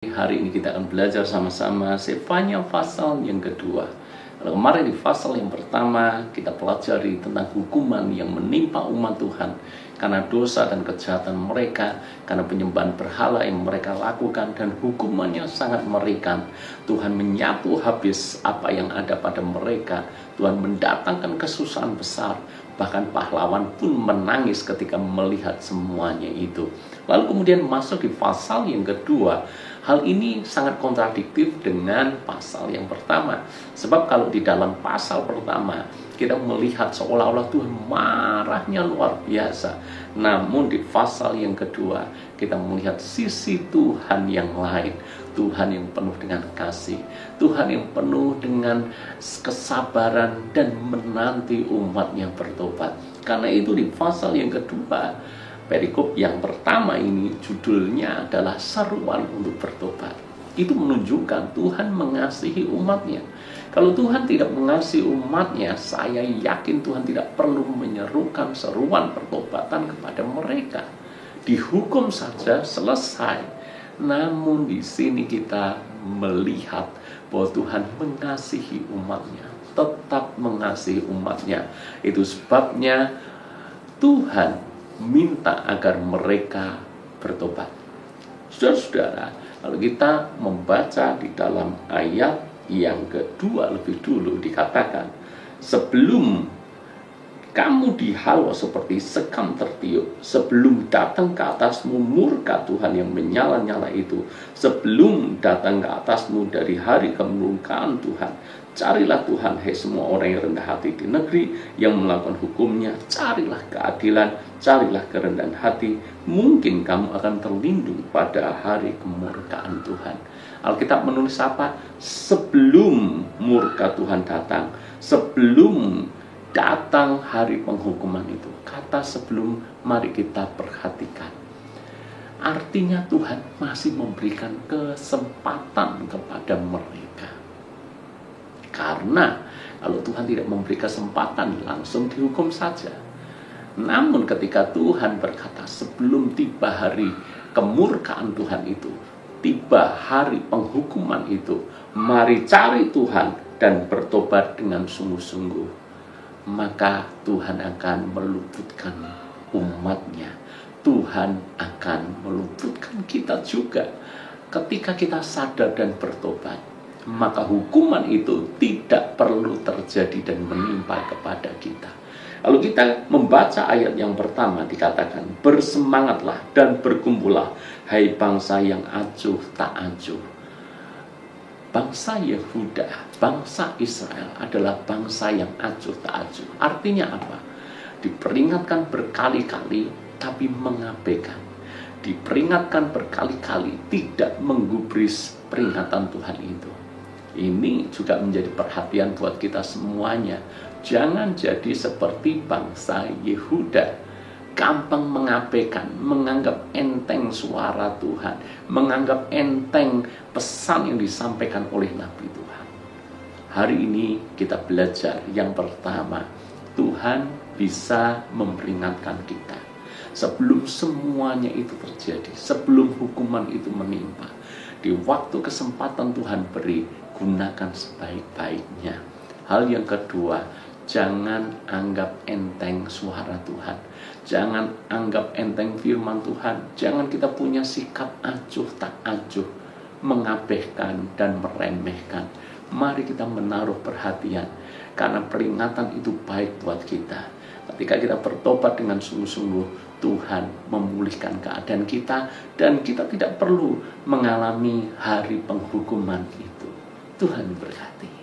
Hari ini kita akan belajar sama-sama Sefanya pasal yang kedua. Kalau kemarin di pasal yang pertama kita pelajari tentang hukuman yang menimpa umat Tuhan karena dosa dan kejahatan mereka, karena penyembahan berhala yang mereka lakukan, dan hukumannya sangat mengerikan. Tuhan menyapu habis apa yang ada pada mereka. Tuhan mendatangkan kesusahan besar. Bahkan pahlawan pun menangis ketika melihat semuanya itu. Lalu kemudian masuk di pasal yang kedua. Hal ini sangat kontradiktif dengan pasal yang pertama. Sebab kalau di dalam pasal pertama kita melihat seolah-olah Tuhan marahnya luar biasa. Namun di pasal yang kedua kita melihat sisi Tuhan yang lain. Tuhan yang penuh dengan kasih, Tuhan yang penuh dengan kesabaran dan menanti umatnya bertobat. Karena itu di pasal yang kedua, perikop yang pertama ini judulnya adalah seruan untuk bertobat. Itu menunjukkan Tuhan mengasihi umatnya. Kalau Tuhan tidak mengasihi umatnya, saya yakin Tuhan tidak perlu menyerukan seruan pertobatan kepada mereka. Dihukum saja selesai. Namun di sini kita melihat bahwa Tuhan mengasihi umatnya, tetap mengasihi umatnya. Itu sebabnya Tuhan minta agar mereka bertobat. Saudara-saudara, kalau kita membaca di dalam ayat yang kedua lebih dulu dikatakan, sebelum kamu dihalau seperti sekam tertiup, sebelum datang ke atasmu murka Tuhan yang menyala-nyala itu, sebelum datang ke atasmu dari hari kemurkaan Tuhan, carilah Tuhan, hai semua orang yang rendah hati di negeri, yang melakukan hukumnya, carilah keadilan, carilah kerendahan hati, mungkin kamu akan terlindung pada hari kemurkaan Tuhan. Alkitab menulis apa? Sebelum murka Tuhan datang, sebelum datang hari penghukuman itu. Kata sebelum, mari kita perhatikan. Artinya Tuhan masih memberikan kesempatan kepada mereka. Karena kalau Tuhan tidak memberi kesempatan, langsung dihukum saja. Namun ketika Tuhan berkata sebelum tiba hari kemurkaan Tuhan itu, tiba hari penghukuman itu, mari cari Tuhan dan bertobat dengan sungguh-sungguh, maka Tuhan akan meluputkan umatnya. Tuhan akan meluputkan kita juga. Ketika kita sadar dan bertobat, maka hukuman itu tidak perlu terjadi dan menimpa kepada kita. Lalu kita membaca ayat yang pertama dikatakan, bersemangatlah dan berkumpullah, hai bangsa yang acuh tak acuh. Bangsa Yehuda, bangsa Israel adalah bangsa yang acuh tak acuh. Artinya apa? Diperingatkan berkali-kali tapi mengabaikan. Diperingatkan berkali-kali tidak menggubris peringatan Tuhan itu. Ini juga menjadi perhatian buat kita semuanya. Jangan jadi seperti bangsa Yehuda, gampang mengabaikan, menganggap enteng suara Tuhan, menganggap enteng pesan yang disampaikan oleh Nabi Tuhan. Hari ini kita belajar yang pertama, Tuhan bisa memperingatkan kita sebelum semuanya itu terjadi, sebelum hukuman itu menimpa. Di waktu kesempatan Tuhan beri, gunakan sebaik-baiknya. Hal yang kedua, jangan anggap enteng suara Tuhan. Jangan anggap enteng firman Tuhan. Jangan kita punya sikap acuh tak acuh, mengabaikan dan meremehkan. Mari kita menaruh perhatian, karena peringatan itu baik buat kita. Ketika kita bertobat dengan sungguh-sungguh, Tuhan memulihkan keadaan kita, dan kita tidak perlu mengalami hari penghukuman itu. Tuhan berkati.